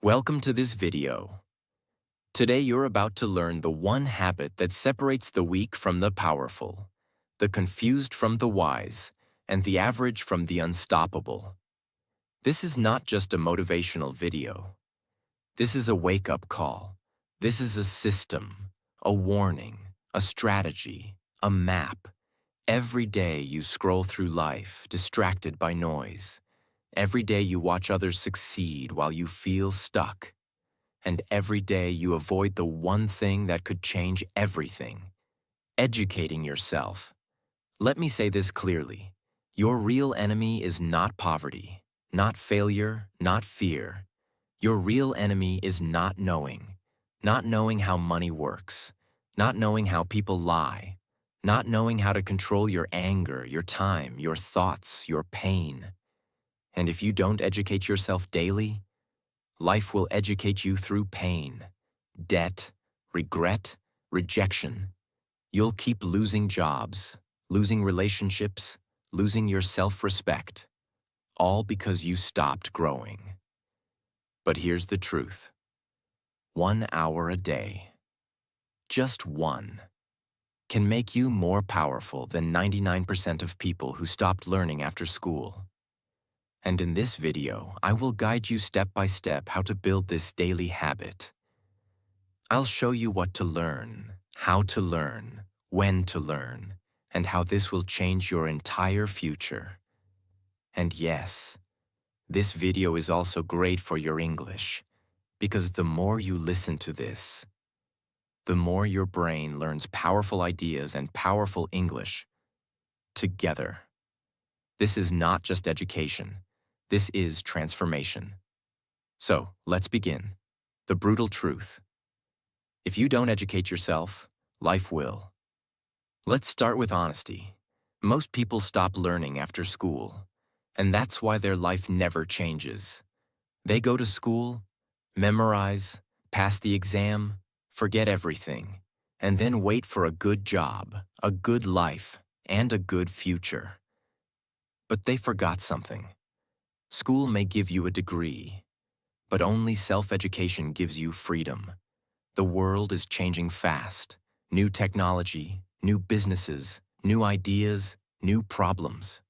Welcome to this video. Today you're about to learn the one habit that separates the weak from the powerful, the confused from the wise, and the average from the unstoppable. This is not just a motivational video. This is a wake-up call. This is a system, a warning, a strategy, a map. Every day you scroll through life, distracted by noise. Every day you watch others succeed while you feel stuck. And every day you avoid the one thing that could change everything: educating yourself. Let me say this clearly. Your real enemy is not poverty, not failure, not fear. Your real enemy is not knowing how money works, not knowing how people lie, not knowing how to control your anger, your time, your thoughts, your pain. And if you don't educate yourself daily, life will educate you through pain, debt, regret, rejection. You'll keep losing jobs, losing relationships, losing your self-respect, all because you stopped growing. But here's the truth. 1 hour a day, just one, can make you more powerful than 99% of people who stopped learning after school. And in this video, I will guide you step by step how to build this daily habit. I'll show you what to learn, how to learn, when to learn, and how this will change your entire future. And yes, this video is also great for your English, because the more you listen to this, the more your brain learns powerful ideas and powerful English together. This is not just education. This is transformation. So, let's begin. The brutal truth. If you don't educate yourself, life will. Let's start with honesty. Most people stop learning after school, and that's why their life never changes. They go to school, memorize, pass the exam, forget everything, and then wait for a good job, a good life, and a good future. But they forgot something. School may give you a degree, but only self-education gives you freedom. The world is changing fast. New technology, new businesses, new ideas, new problems.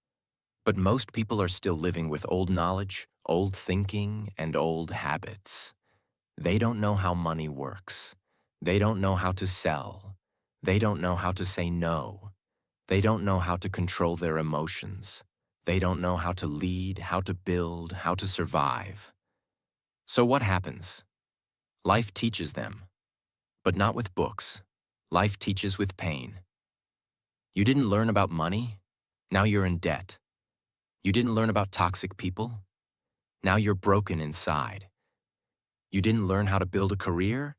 But most people are still living with old knowledge, old thinking, and old habits. They don't know how money works. They don't know how to sell. They don't know how to say no. They don't know how to control their emotions. They don't know how to lead, how to build, how to survive. So what happens? Life teaches them, but not with books. Life teaches with pain. You didn't learn about money? Now you're in debt. You didn't learn about toxic people? Now you're broken inside. You didn't learn how to build a career?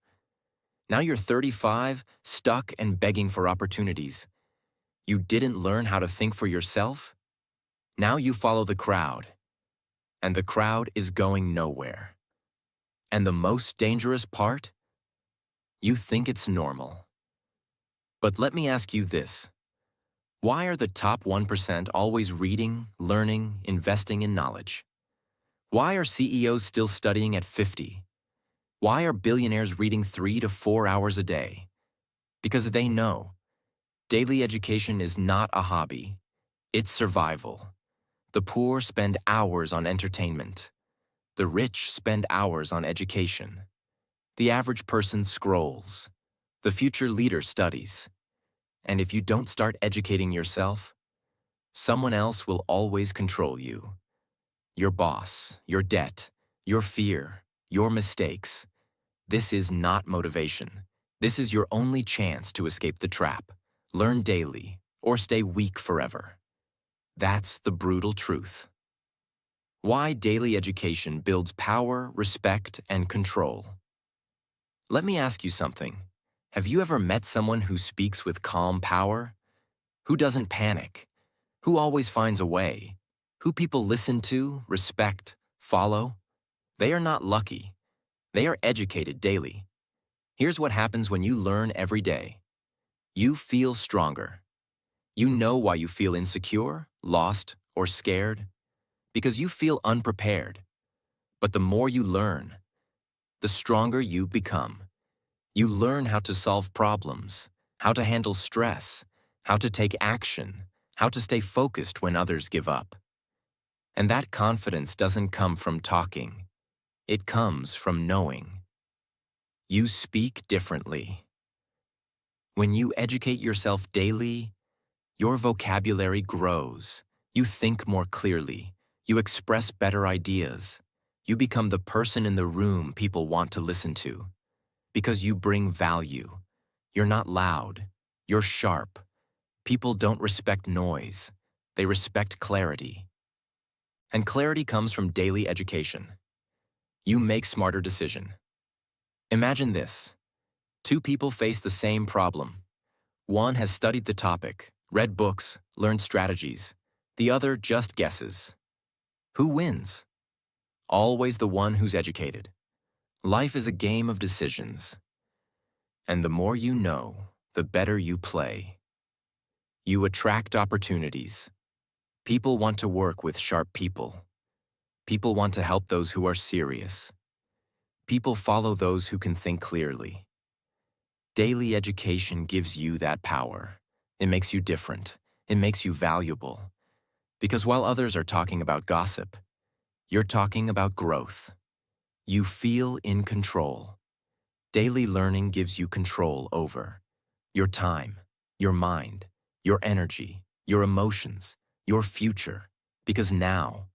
Now you're 35, stuck and begging for opportunities. You didn't learn how to think for yourself? Now you follow the crowd. And the crowd is going nowhere. And the most dangerous part? You think it's normal. But let me ask you this. Why are the top 1% always reading, learning, investing in knowledge? Why are CEOs still studying at 50? Why are billionaires reading 3 to 4 hours a day? Because they know daily education is not a hobby. It's survival. The poor spend hours on entertainment. The rich spend hours on education. The average person scrolls. The future leader studies. And if you don't start educating yourself, someone else will always control you. Your boss, your debt, your fear, your mistakes. This is not motivation. This is your only chance to escape the trap. Learn daily or stay weak forever. That's the brutal truth. Why daily education builds power, respect, and control. Let me ask you something. Have you ever met someone who speaks with calm power? Who doesn't panic? Who always finds a way? Who people listen to, respect, follow? They are not lucky. They are educated daily. Here's what happens when you learn every day. You feel stronger. You know why you feel insecure, lost, or scared? Because you feel unprepared. But the more you learn, the stronger you become. You learn how to solve problems, how to handle stress, how to take action, how to stay focused when others give up. And that confidence doesn't come from talking. It comes from knowing. You speak differently. When you educate yourself daily, your vocabulary grows. You think more clearly. You express better ideas. You become the person in the room people want to listen to. Because you bring value. You're not loud. You're sharp. People don't respect noise. They respect clarity. And clarity comes from daily education. You make smarter decisions. Imagine this. Two people face the same problem. One has studied the topic, read books, learned strategies. The other just guesses. Who wins? Always the one who's educated. Life is a game of decisions. And the more you know, the better you play. You attract opportunities. People want to work with sharp people. People want to help those who are serious. People follow those who can think clearly. Daily education gives you that power. It makes you different. It makes you valuable. Because while others are talking about gossip, you're talking about growth. You feel in control. Daily learning gives you control over your time, your mind, your energy, your emotions, your future. Because now,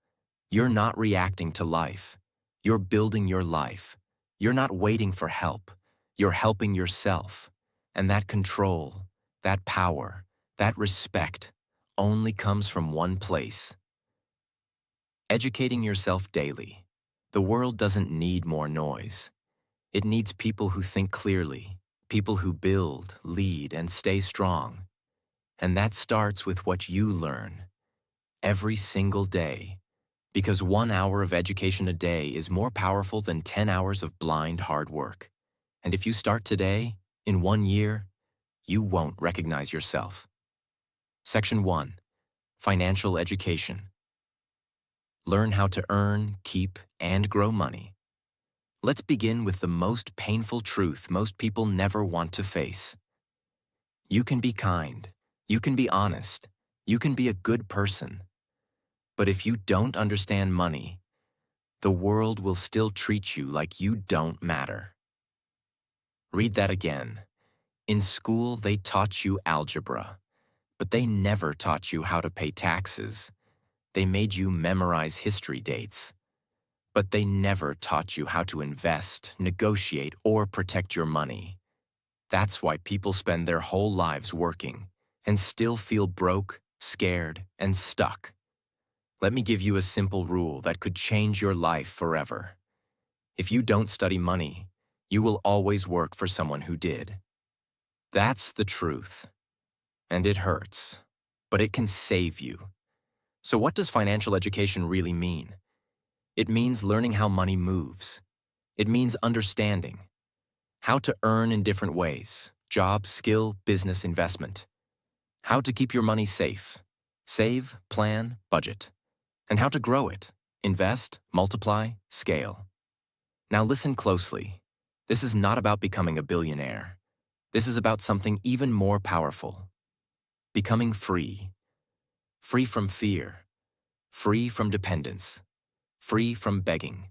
you're not reacting to life. You're building your life. You're not waiting for help. You're helping yourself. And that control, that power, that respect only comes from one place. Educating yourself daily. The world doesn't need more noise. It needs people who think clearly, people who build, lead, and stay strong. And that starts with what you learn every single day. Because 1 hour of education a day is more powerful than 10 hours of blind hard work. And if you start today, in 1 year, you won't recognize yourself. Section 1. Financial education. Learn how to earn, keep, and grow money. Let's begin with the most painful truth most people never want to face. You can be kind. You can be honest. You can be a good person. But if you don't understand money, the world will still treat you like you don't matter. Read that again. In school, they taught you algebra, but they never taught you how to pay taxes. They made you memorize history dates, but they never taught you how to invest, negotiate, or protect your money. That's why people spend their whole lives working and still feel broke, scared, and stuck. Let me give you a simple rule that could change your life forever. If you don't study money, you will always work for someone who did. That's the truth. And it hurts, but it can save you. So what does financial education really mean? It means learning how money moves. It means understanding how to earn in different ways: job, skill, business, investment. How to keep your money safe: save, plan, budget. And how to grow it: invest, multiply, scale. Now listen closely. This is not about becoming a billionaire. This is about something even more powerful. Becoming free. Free from fear. Free from dependence. Free from begging.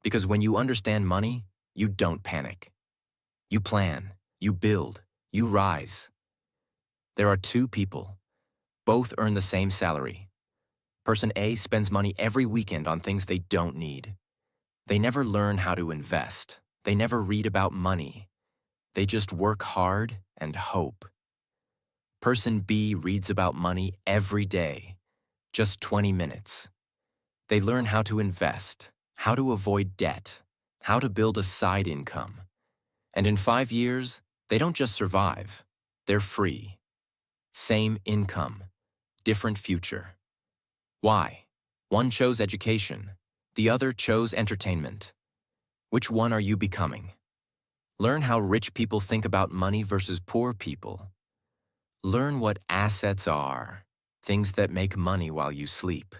Because when you understand money, you don't panic. You plan, you build, you rise. There are two people. Both earn the same salary. Person A spends money every weekend on things they don't need. They never learn how to invest. They never read about money. They just work hard and hope. Person B reads about money every day, just 20 minutes. They learn how to invest, how to avoid debt, how to build a side income. And in 5 years, they don't just survive, they're free. Same income, different future. Why? One chose education, the other chose entertainment. Which one are you becoming? Learn how rich people think about money versus poor people. Learn what assets are, things that make money while you sleep.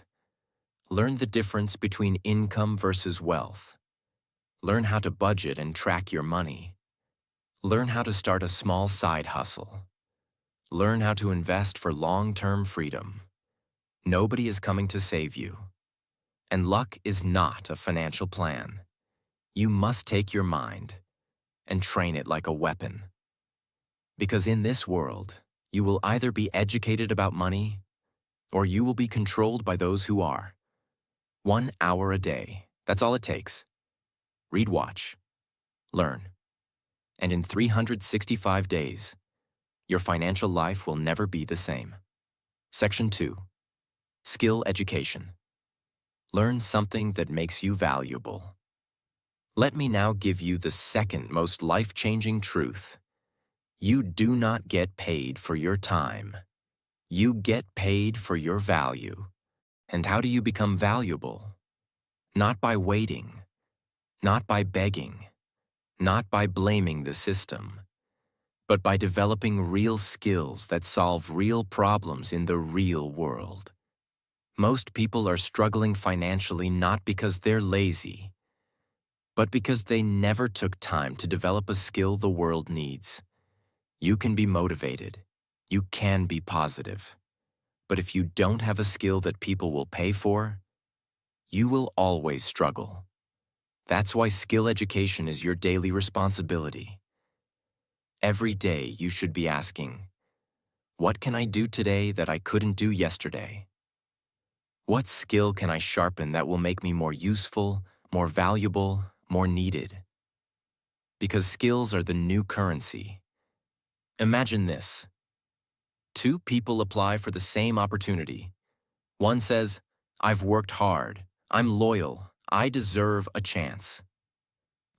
Learn the difference between income versus wealth. Learn how to budget and track your money. Learn how to start a small side hustle. Learn how to invest for long-term freedom. Nobody is coming to save you. And luck is not a financial plan. You must take your mind and train it like a weapon. Because in this world, you will either be educated about money or you will be controlled by those who are. 1 hour a day, that's all it takes. Read, watch, learn. And in 365 days, your financial life will never be the same. Section 2. Skill education. Learn something that makes you valuable. Let me now give you the second most life-changing truth. You do not get paid for your time. You get paid for your value. And how do you become valuable? Not by waiting, not by begging, not by blaming the system, but by developing real skills that solve real problems in the real world. Most people are struggling financially not because they're lazy, but because they never took time to develop a skill the world needs. You can be motivated. You can be positive. But if you don't have a skill that people will pay for, you will always struggle. That's why skill education is your daily responsibility. Every day you should be asking, what can I do today that I couldn't do yesterday? What skill can I sharpen that will make me more useful, more valuable, more needed? Because skills are the new currency. Imagine this. 2 people apply for the same opportunity. One says, I've worked hard, I'm loyal, I deserve a chance.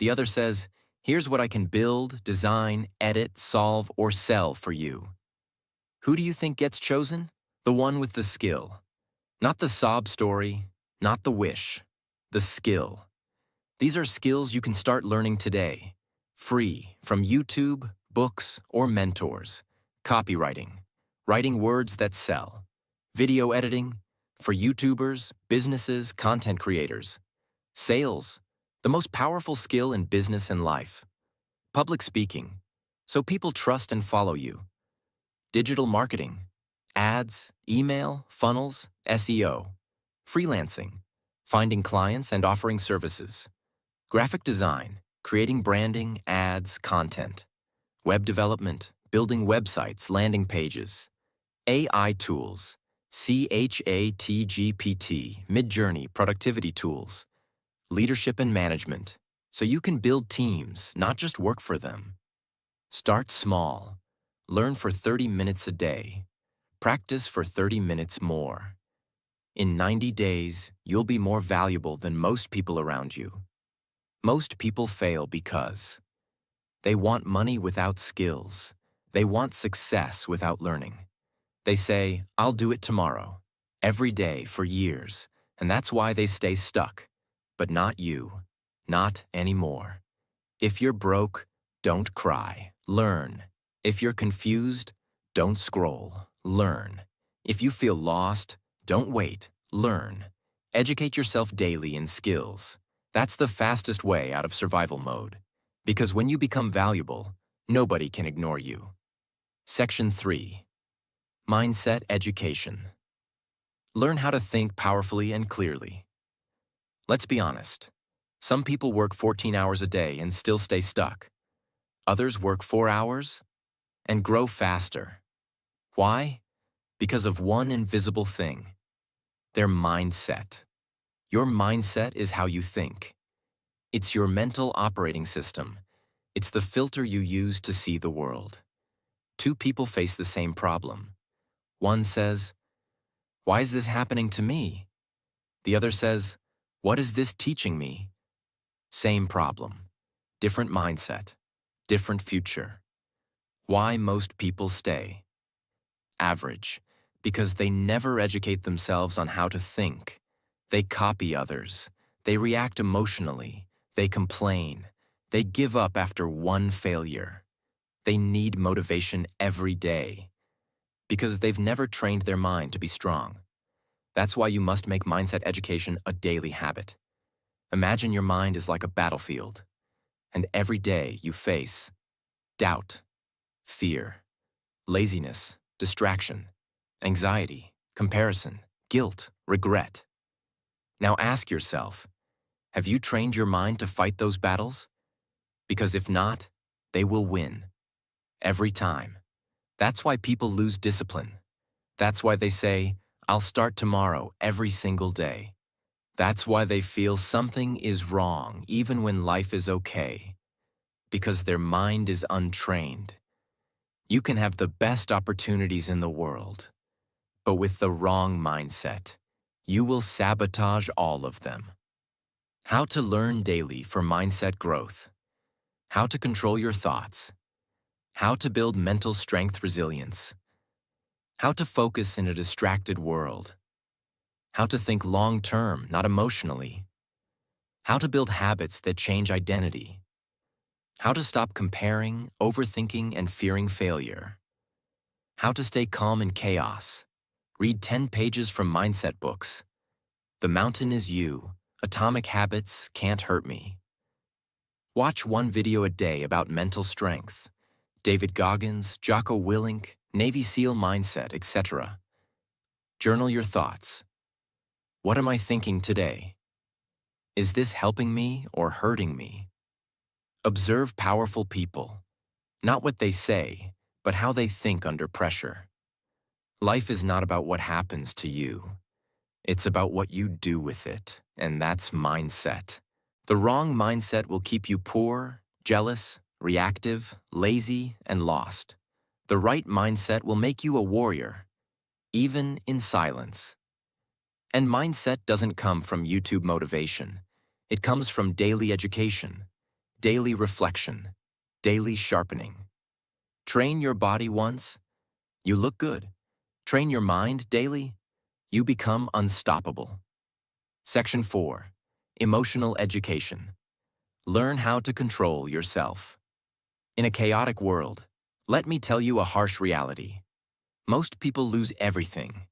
The other says, here's what I can build, design, edit, solve, or sell for you. Who do you think gets chosen? The one with the skill. Not the sob story, not the wish, the skill. These are skills you can start learning today, free from YouTube, books, or mentors. Copywriting, writing words that sell. Video editing, for YouTubers, businesses, content creators. Sales, the most powerful skill in business and life. Public speaking, so people trust and follow you. Digital marketing, ads, email, funnels, SEO. Freelancing, finding clients and offering services. Graphic design, creating branding, ads, content. Web development, building websites, landing pages. AI tools, ChatGPT, Midjourney, productivity tools. Leadership and management, so you can build teams, not just work for them. Start small. Learn for 30 minutes a day. Practice for 30 minutes more. In 90 days, you'll be more valuable than most people around you. Most people fail because they want money without skills. They want success without learning. They say, I'll do it tomorrow, every day for years, and that's why they stay stuck. But not you, not anymore. If you're broke, don't cry, learn. If you're confused, don't scroll, learn. If you feel lost, don't wait, learn. Educate yourself daily in skills. That's the fastest way out of survival mode. Because when you become valuable, nobody can ignore you. Section 3. Mindset education. Learn how to think powerfully and clearly. Let's be honest. Some people work 14 hours a day and still stay stuck. Others work 4 hours and grow faster. Why? Because of one invisible thing: their mindset. Your mindset is how you think. It's your mental operating system. It's the filter you use to see the world. 2 people face the same problem. One says, why is this happening to me? The other says, what is this teaching me? Same problem, different mindset, different future. Why most people stay? Average, because they never educate themselves on how to think. They copy others. They react emotionally. They complain. They give up after one failure. They need motivation every day because they've never trained their mind to be strong. That's why you must make mindset education a daily habit. Imagine your mind is like a battlefield, and every day you face doubt, fear, laziness, distraction, anxiety, comparison, guilt, regret. Now ask yourself, have you trained your mind to fight those battles? Because if not, they will win. Every time. That's why people lose discipline. That's why they say, I'll start tomorrow every single day. That's why they feel something is wrong even when life is okay. Because their mind is untrained. You can have the best opportunities in the world, but with the wrong mindset, you will sabotage all of them. How to learn daily for mindset growth. How to control your thoughts. How to build mental strength resilience. How to focus in a distracted world. How to think long-term, not emotionally. How to build habits that change identity. How to stop comparing, overthinking, and fearing failure. How to stay calm in chaos. Read 10 pages from mindset books. The Mountain is You. Atomic Habits Can't Hurt Me. Watch one video a day about mental strength. David Goggins, Jocko Willink, Navy SEAL mindset, etc. Journal your thoughts. What am I thinking today? Is this helping me or hurting me? Observe powerful people. Not what they say, but how they think under pressure. Life is not about what happens to you. It's about what you do with it, and that's mindset. The wrong mindset will keep you poor, jealous, reactive, lazy, and lost. The right mindset will make you a warrior, even in silence. And mindset doesn't come from YouTube motivation. It comes from daily education, daily reflection, daily sharpening. Train your body once, you look good. Train your mind daily, you become unstoppable. Section 4. Emotional education. Learn how to control yourself. In a chaotic world, let me tell you a harsh reality. Most people lose everything,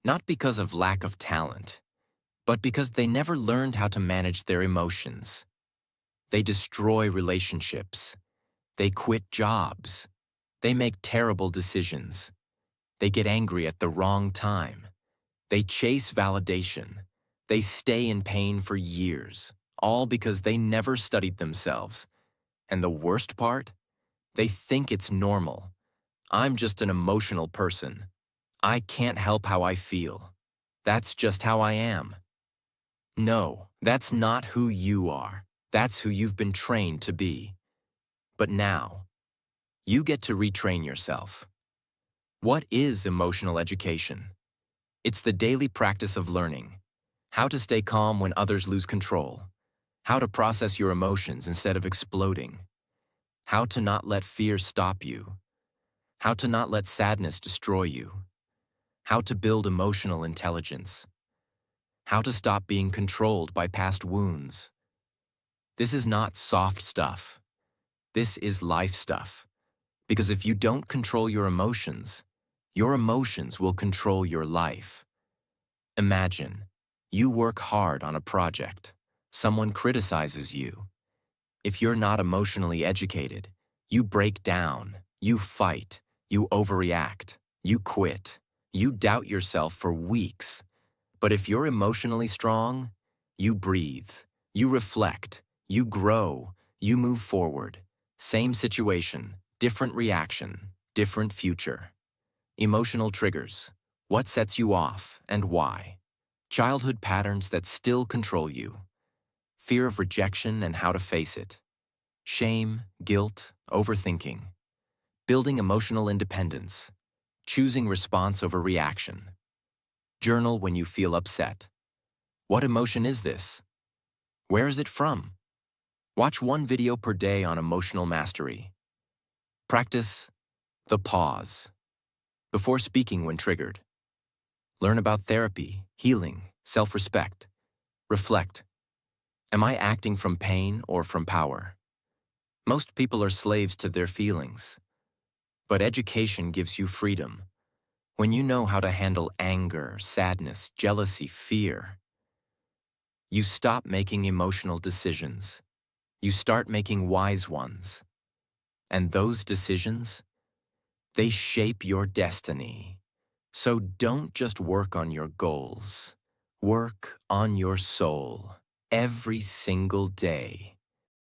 not because of lack of talent, but because they never learned how to manage their emotions. They destroy relationships. They quit jobs. They make terrible decisions. They get angry at the wrong time. They chase validation. They stay in pain for years, all because they never studied themselves. And the worst part? They think it's normal. I'm just an emotional person. I can't help how I feel. That's just how I am. No, that's not who you are. That's who you've been trained to be. But now, you get to retrain yourself. What is emotional education? It's the daily practice of learning. How to stay calm when others lose control. How to process your emotions instead of exploding. How to not let fear stop you. How to not let sadness destroy you. How to build emotional intelligence. How to stop being controlled by past wounds. This is not soft stuff. This is life stuff. Because if you don't control your emotions will control your life. Imagine, you work hard on a project. Someone criticizes you. If you're not emotionally educated, you break down, you fight, you overreact, you quit, you doubt yourself for weeks. But if you're emotionally strong, you breathe, you reflect, you grow, you move forward. Same situation, different reaction, different future. Emotional triggers. What sets you off and why? Childhood patterns that still control you. Fear of rejection and how to face it. Shame, guilt, overthinking. Building emotional independence. Choosing response over reaction. Journal when you feel upset. What emotion is this? Where is it from? Watch one video per day on emotional mastery. Practice the pause before speaking when triggered. Learn about therapy, healing, self-respect. Reflect. Am I acting from pain or from power? Most people are slaves to their feelings. But education gives you freedom. When you know how to handle anger, sadness, jealousy, fear, You stop making emotional decisions. You start making wise ones. And those decisions, they shape your destiny. So don't just work on your goals. Work on your soul every single day.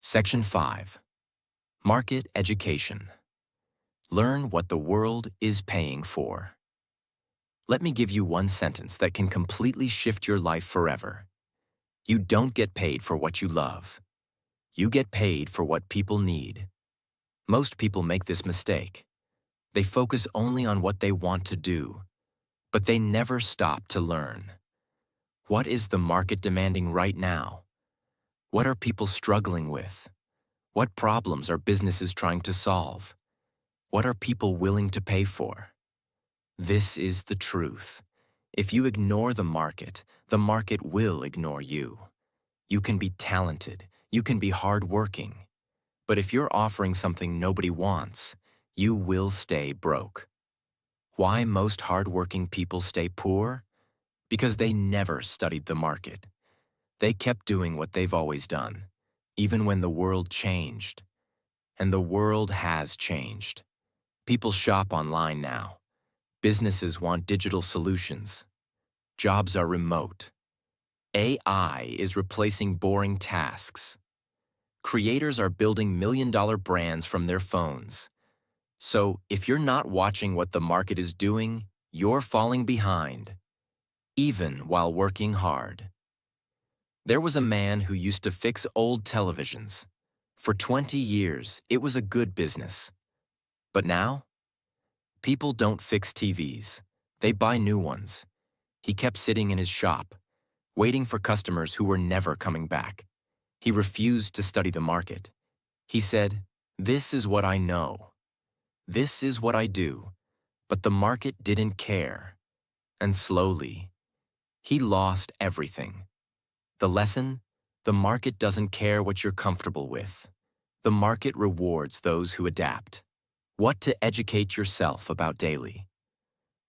Section 5. Market Education. Learn what the world is paying for. Let me give you one sentence that can completely shift your life forever. You don't get paid for what you love. You get paid for what people need. Most people make this mistake. They focus only on what they want to do, but they never stop to learn. What is the market demanding right now? What are people struggling with? What problems are businesses trying to solve? What are people willing to pay for? This is the truth. If you ignore the market will ignore you. You can be talented, you can be hardworking, but if you're offering something nobody wants, you will stay broke. Why most hardworking people stay poor? Because they never studied the market. They kept doing what they've always done, even when the world changed. And the world has changed. People shop online now. Businesses want digital solutions. Jobs are remote. AI is replacing boring tasks. Creators are building million-dollar brands from their phones. So if you're not watching what the market is doing, you're falling behind, even while working hard. There was a man who used to fix old televisions. For 20 years, it was a good business. But now, people don't fix TVs. They buy new ones. He kept sitting in his shop, waiting for customers who were never coming back. He refused to study the market. He said, "This is what I know. This is what I do." But the market didn't care. And slowly, he lost everything. The lesson? The market doesn't care what you're comfortable with. The market rewards those who adapt. What to educate yourself about daily.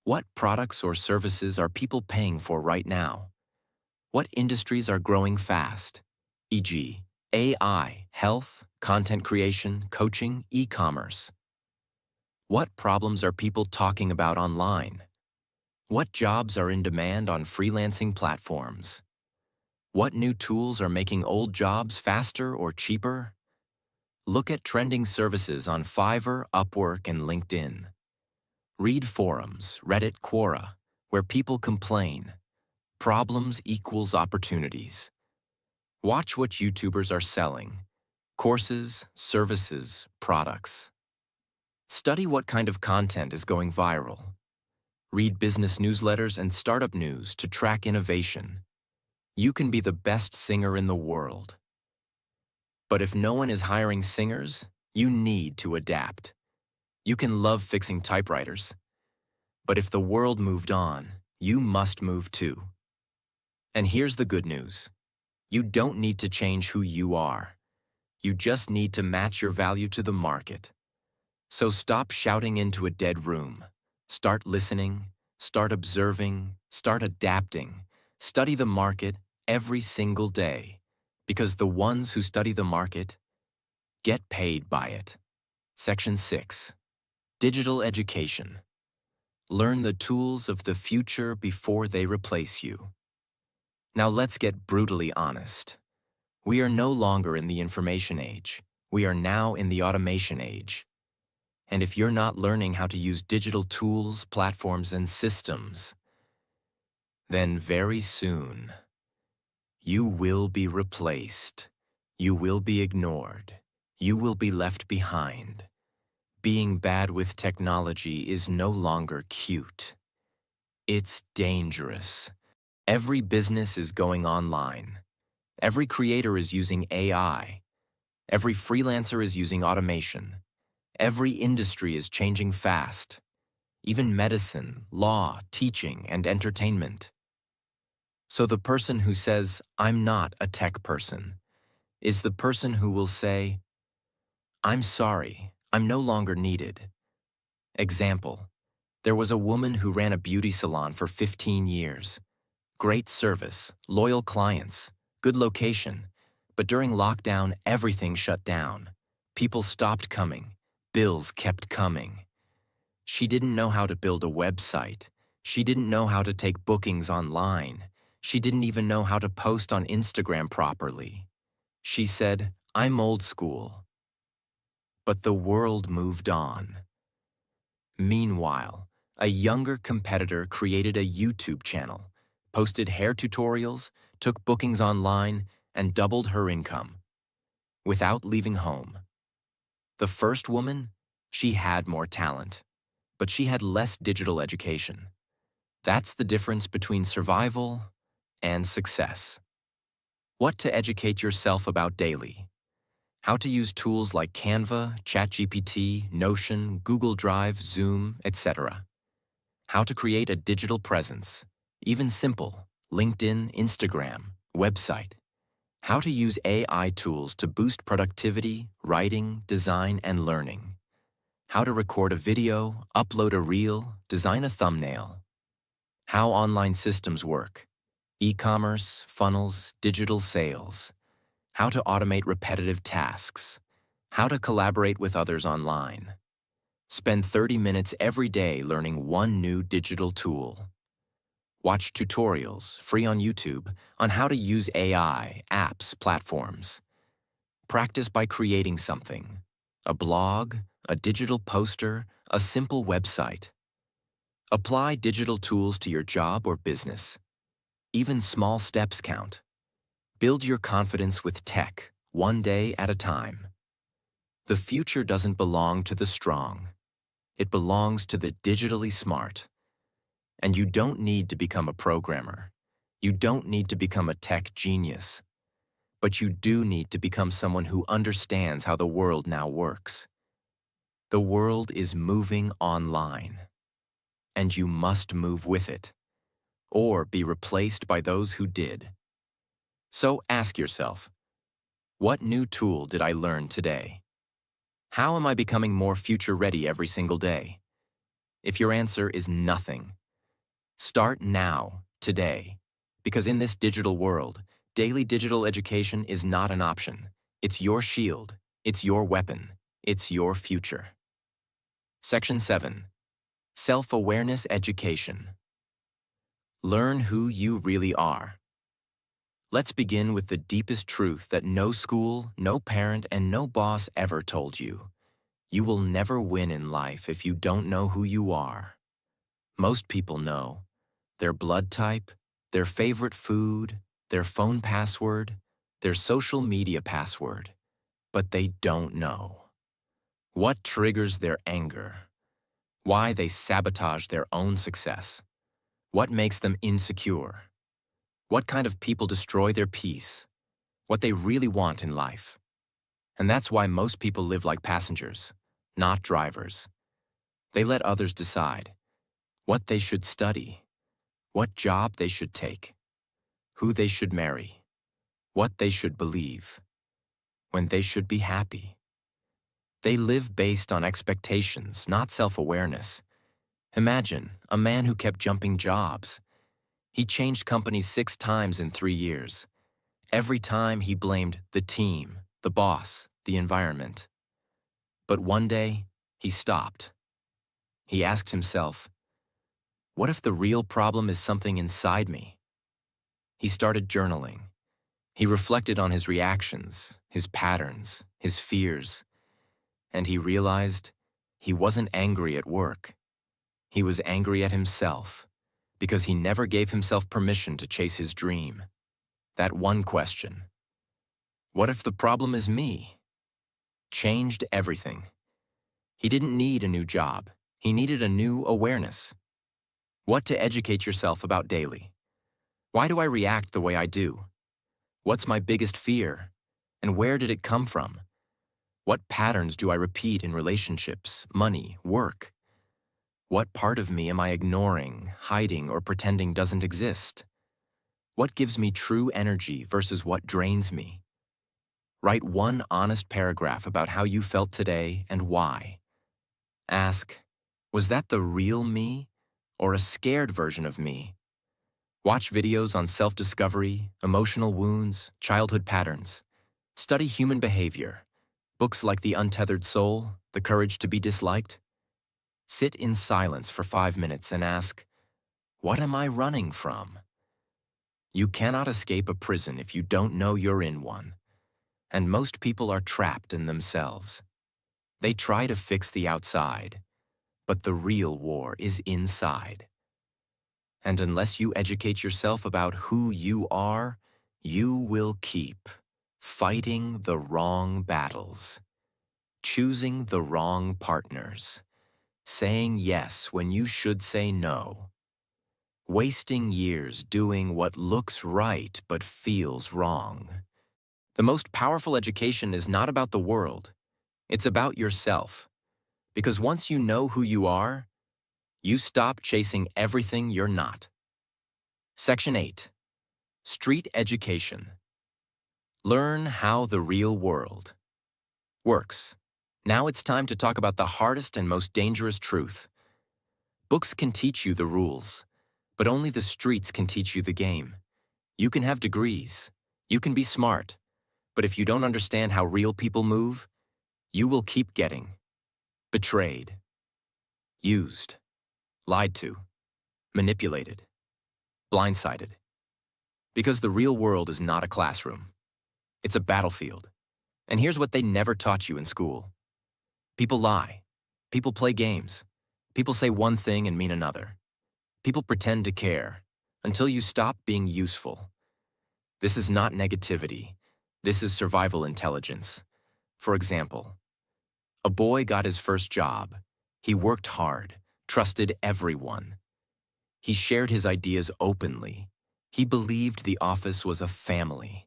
What products or services are people paying for right now? What industries are growing fast? E.g., AI, health, content creation, coaching, e-commerce. What problems are people talking about online? What jobs are in demand on freelancing platforms? What new tools are making old jobs faster or cheaper? Look at trending services on Fiverr, Upwork, and LinkedIn. Read forums, Reddit, Quora, where people complain. Problems equals opportunities. Watch what YouTubers are selling. Courses, services, products. Study what kind of content is going viral. Read business newsletters and startup news to track innovation. You can be the best singer in the world. But if no one is hiring singers, you need to adapt. You can love fixing typewriters. But if the world moved on, you must move too. And here's the good news. You don't need to change who you are. You just need to match your value to the market. So stop shouting into a dead room. Start listening, start observing, start adapting. Study the market every single day, because the ones who study the market get paid by it. Section 6. Digital Education. Learn the tools of the future before they replace you. Now let's get brutally honest. We are no longer in the information age. We are now in the automation age. And if you're not learning how to use digital tools, platforms, and systems, then very soon, you will be replaced. You will be ignored. You will be left behind. Being bad with technology is no longer cute. It's dangerous. Every business is going online. Every creator is using AI. Every freelancer is using automation. Every industry is changing fast. Even medicine, law, teaching, and entertainment. So the person who says, "I'm not a tech person," is the person who will say, "I'm sorry, I'm no longer needed." Example, there was a woman who ran a beauty salon for 15 years. Great service, loyal clients, Good location. But during lockdown, everything shut down. People stopped coming. Bills kept coming. She didn't know how to build a website. She didn't know how to take bookings online. She didn't even know how to post on Instagram properly. She said, "I'm old school." But the world moved on. Meanwhile, a younger competitor created a YouTube channel, posted hair tutorials, took bookings online, and doubled her income without leaving home. The first woman, she had more talent, but she had less digital education. That's the difference between survival and success. What to educate yourself about daily. How to use tools like Canva, ChatGPT, Notion, Google Drive, Zoom, etc. How to create a digital presence, even simple, LinkedIn, Instagram, website. How to use AI tools to boost productivity, writing, design, and learning. How to record a video, upload a reel, design a thumbnail. How online systems work. E-commerce, funnels, digital sales. How to automate repetitive tasks. How to collaborate with others online. Spend 30 minutes every day learning one new digital tool. Watch tutorials, free on YouTube, on how to use AI, apps, platforms. Practice by creating something. A blog, a digital poster, a simple website. Apply digital tools to your job or business. Even small steps count. Build your confidence with tech, one day at a time. The future doesn't belong to the strong. It belongs to the digitally smart. And you don't need to become a programmer. You don't need to become a tech genius. But you do need to become someone who understands how the world now works. The world is moving online. And you must move with it, or be replaced by those who did. So ask yourself, what new tool did I learn today? How am I becoming more future-ready every single day? If your answer is nothing, start now, today, because in this digital world, daily digital education is not an option. It's your shield, it's your weapon, it's your future. Section 7. Self-awareness education. Learn who you really are. Let's begin with the deepest truth that no school, no parent, and no boss ever told you. You will never win in life if you don't know who you are. Most people know their blood type, their favorite food, their phone password, their social media password, but they don't know what triggers their anger, why they sabotage their own success, what makes them insecure, what kind of people destroy their peace, what they really want in life. And that's why most people live like passengers, not drivers. They let others decide what they should study, what job they should take, who they should marry, what they should believe, when they should be happy. They live based on expectations, not self-awareness. Imagine a man who kept jumping jobs. He changed companies 6 times in 3 years. Every time he blamed the team, the boss, the environment. But one day, he stopped. He asked himself, what if the real problem is something inside me? He started journaling. He reflected on his reactions, his patterns, his fears, and he realized he wasn't angry at work. He was angry at himself because he never gave himself permission to chase his dream. That one question, what if the problem is me? Changed everything. He didn't need a new job. He needed a new awareness. What to educate yourself about daily. Why do I react the way I do? What's my biggest fear? And where did it come from? What patterns do I repeat in relationships, money, work? What part of me am I ignoring, hiding, or pretending doesn't exist? What gives me true energy versus what drains me? Write one honest paragraph about how you felt today and why. Ask, was that the real me or a scared version of me? Watch videos on self-discovery, emotional wounds, childhood patterns. Study human behavior. Books like The Untethered Soul, The Courage to be Disliked. Sit in silence for 5 minutes and ask, what am I running from? You cannot escape a prison if you don't know you're in one. And most people are trapped in themselves. They try to fix the outside, but the real war is inside. And unless you educate yourself about who you are, you will keep fighting the wrong battles, choosing the wrong partners, saying yes when you should say no, wasting years doing what looks right but feels wrong. The most powerful education is not about the world, it's about yourself. Because once you know who you are, you stop chasing everything you're not. Section 8. Street Education. Learn how the real world works. Now it's time to talk about the hardest and most dangerous truth. Books can teach you the rules, but only the streets can teach you the game. You can have degrees, you can be smart, but if you don't understand how real people move, you will keep getting betrayed, used, lied to, manipulated, blindsided. Because the real world is not a classroom. It's a battlefield. And here's what they never taught you in school. People lie. People play games. People say one thing and mean another. People pretend to care until you stop being useful. This is not negativity. This is survival intelligence. For example, a boy got his first job. He worked hard, trusted everyone. He shared his ideas openly. He believed the office was a family.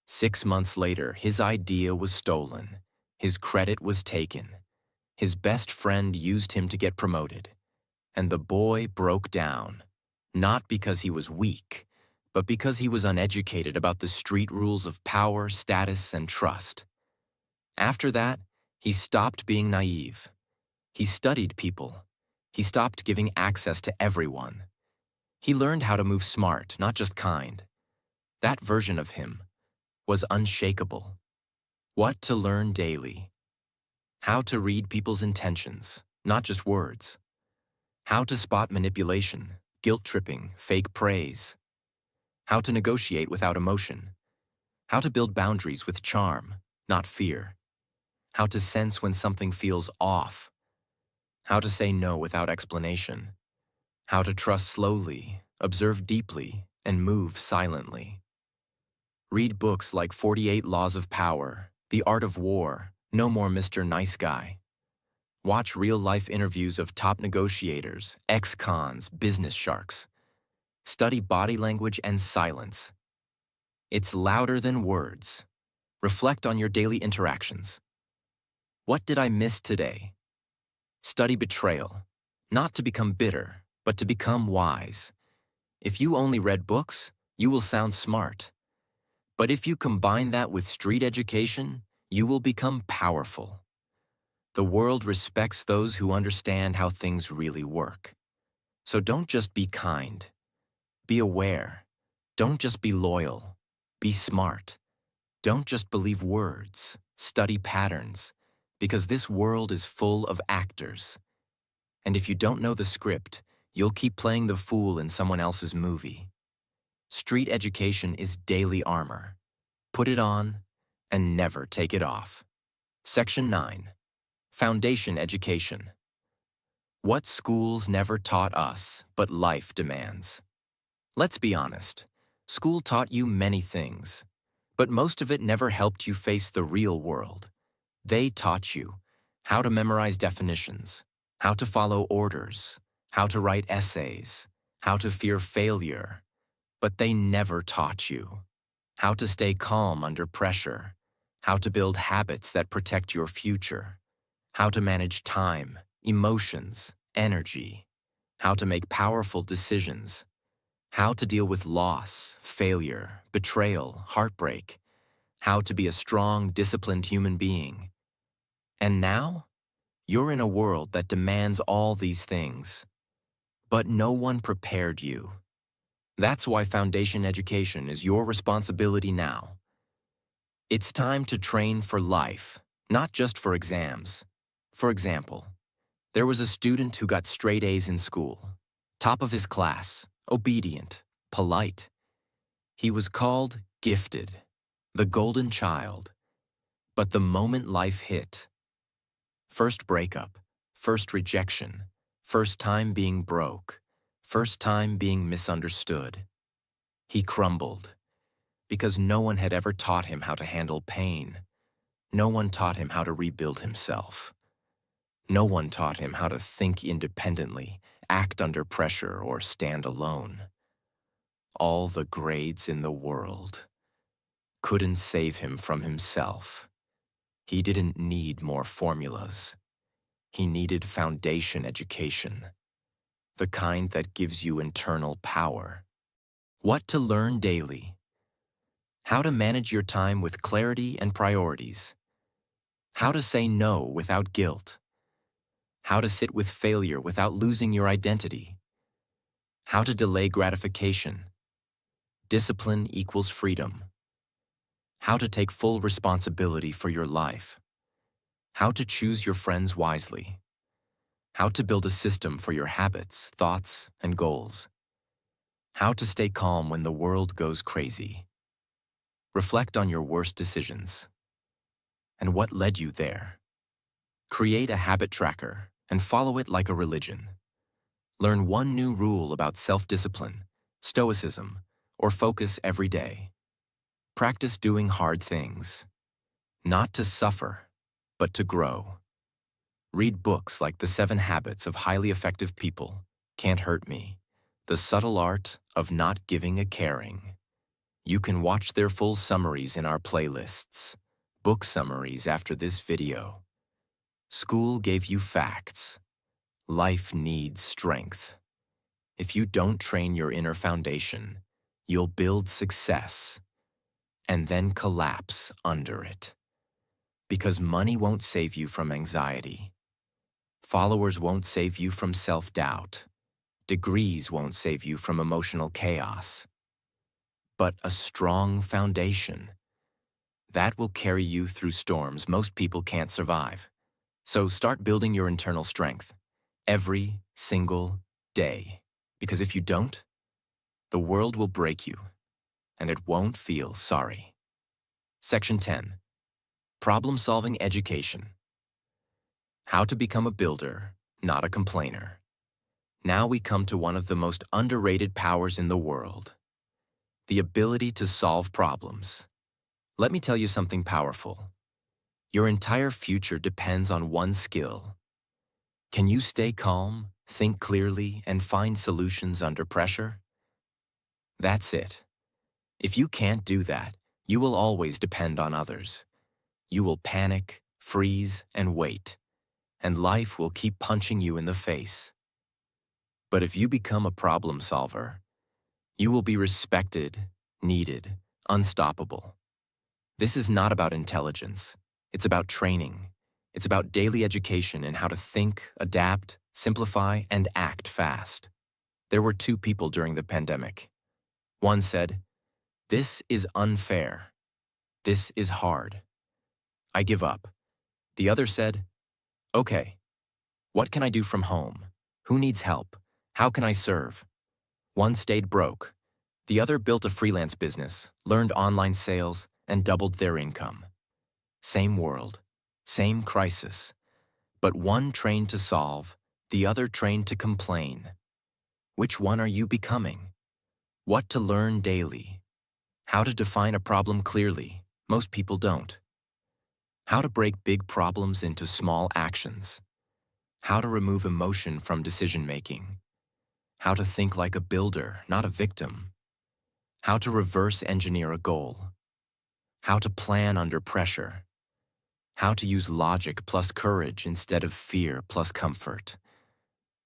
6 months later, his idea was stolen. His credit was taken. His best friend used him to get promoted. And the boy broke down, not because he was weak, but because he was uneducated about the street rules of power, status, and trust. After that, he stopped being naive. He studied people. He stopped giving access to everyone. He learned how to move smart, not just kind. That version of him was unshakable. What to learn daily. How to read people's intentions, not just words. How to spot manipulation, guilt-tripping, fake praise. How to negotiate without emotion. How to build boundaries with charm, not fear. How to sense when something feels off. How to say no without explanation. How to trust slowly, observe deeply, and move silently. Read books like 48 Laws of Power, The Art of War, No More Mr. Nice Guy. Watch real-life interviews of top negotiators, ex-cons, business sharks. Study body language and silence. It's louder than words. Reflect on your daily interactions. What did I miss today? Study betrayal, not to become bitter, but to become wise. If you only read books, you will sound smart. But if you combine that with street education, you will become powerful. The world respects those who understand how things really work. So don't just be kind. Be aware. Don't just be loyal. Be smart. Don't just believe words. Study patterns. Because this world is full of actors. And if you don't know the script, you'll keep playing the fool in someone else's movie. Street education is daily armor. Put it on and never take it off. Section 9. Foundation Education. What schools never taught us, but life demands. Let's be honest. School taught you many things, but most of it never helped you face the real world. They taught you how to memorize definitions, how to follow orders, how to write essays, how to fear failure, but they never taught you how to stay calm under pressure, how to build habits that protect your future, how to manage time, emotions, energy, how to make powerful decisions, how to deal with loss, failure, betrayal, heartbreak, how to be a strong, disciplined human being. And now, you're in a world that demands all these things, but no one prepared you. That's why foundation education is your responsibility now. It's time to train for life, not just for exams. For example, there was a student who got straight A's in school, top of his class, obedient, polite. He was called gifted, the golden child. But the moment life hit, first breakup, first rejection, first time being broke, first time being misunderstood, he crumbled because no one had ever taught him how to handle pain. No one taught him how to rebuild himself. No one taught him how to think independently, act under pressure, or stand alone. All the grades in the world couldn't save him from himself. He didn't need more formulas. He needed foundation education, the kind that gives you internal power. What to learn daily. How to manage your time with clarity and priorities. How to say no without guilt. How to sit with failure without losing your identity. How to delay gratification. Discipline equals freedom. How to take full responsibility for your life. How to choose your friends wisely. How to build a system for your habits, thoughts, and goals. How to stay calm when the world goes crazy. Reflect on your worst decisions and what led you there. Create a habit tracker and follow it like a religion. Learn one new rule about self-discipline, stoicism, or focus every day. Practice doing hard things, not to suffer, but to grow. Read books like The 7 Habits of Highly Effective People, Can't Hurt Me, The Subtle Art of Not Giving a Caring. You can watch their full summaries in our playlists, book summaries after this video. School gave you facts. Life needs strength. If you don't train your inner foundation, you'll build success and then collapse under it. Because money won't save you from anxiety. Followers won't save you from self-doubt. Degrees won't save you from emotional chaos. But a strong foundation, that will carry you through storms most people can't survive. So start building your internal strength every single day. Because if you don't, the world will break you, and it won't feel sorry. Section 10. Problem-solving education. How to become a builder, not a complainer. Now we come to one of the most underrated powers in the world. The ability to solve problems. Let me tell you something powerful. Your entire future depends on one skill. Can you stay calm, think clearly, and find solutions under pressure? That's it. If you can't do that, you will always depend on others. You will panic, freeze, and wait, and life will keep punching you in the face. But if you become a problem solver, you will be respected, needed, unstoppable. This is not about intelligence. It's about training. It's about daily education in how to think, adapt, simplify, and act fast. There were 2 people during the pandemic. One said, "This is unfair. This is hard. I give up." The other said, "Okay, what can I do from home? Who needs help? How can I serve?" One stayed broke. The other built a freelance business, learned online sales, and doubled their income. Same world, same crisis, but one trained to solve, the other trained to complain. Which one are you becoming? What to learn daily? How to define a problem clearly? Most people don't. How to break big problems into small actions? How to remove emotion from decision-making? How to think like a builder, not a victim? How to reverse engineer a goal? How to plan under pressure? How to use logic plus courage instead of fear plus comfort?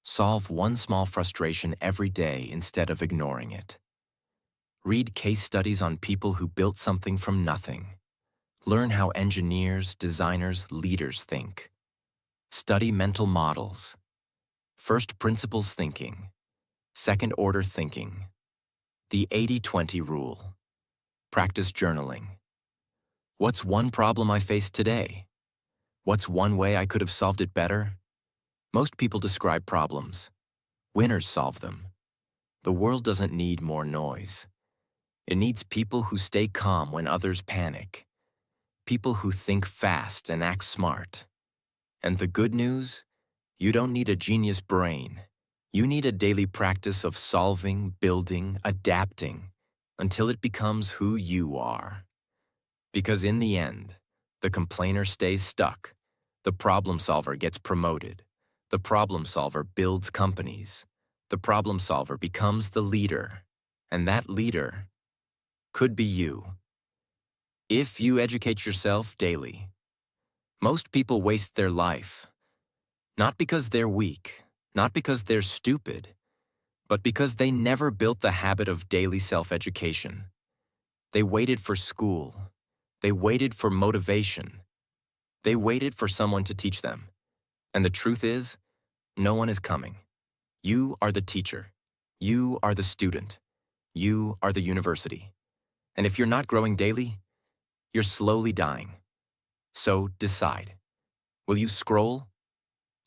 Solve one small frustration every day instead of ignoring it. Read case studies on people who built something from nothing. Learn how engineers, designers, leaders think. Study mental models. First principles thinking. Second order thinking. The 80-20 rule. Practice journaling. What's one problem I faced today? What's one way I could have solved it better? Most people describe problems. Winners solve them. The world doesn't need more noise. It needs people who stay calm when others panic. People who think fast and act smart. And the good news? You don't need a genius brain. You need a daily practice of solving, building, adapting, until it becomes who you are. Because in the end, the complainer stays stuck. The problem solver gets promoted. The problem solver builds companies. The problem solver becomes the leader. And that leader could be you. If you educate yourself daily. Most people waste their life. Not because they're weak, not because they're stupid, but because they never built the habit of daily self-education. They waited for school. They waited for motivation. They waited for someone to teach them. And the truth is, no one is coming. You are the teacher. You are the student. You are the university. And if you're not growing daily, you're slowly dying. So decide. Will you scroll?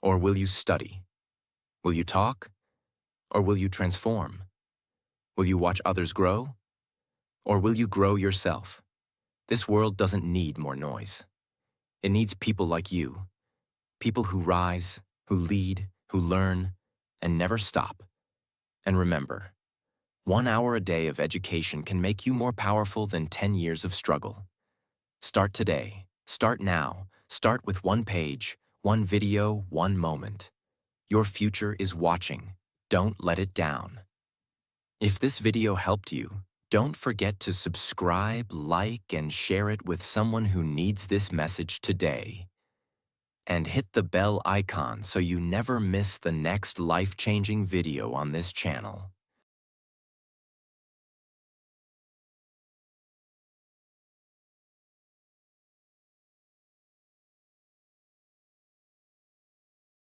Or will you study? Will you talk? Or will you transform? Will you watch others grow? Or will you grow yourself? This world doesn't need more noise. It needs people like you. People who rise, who lead, who learn, and never stop. And remember, 1 hour a day of education can make you more powerful than 10 years of struggle. Start today. Start now. Start with one page, one video, one moment. Your future is watching. Don't let it down. If this video helped you, don't forget to subscribe, like, and share it with someone who needs this message today. And hit the bell icon so you never miss the next life-changing video on this channel.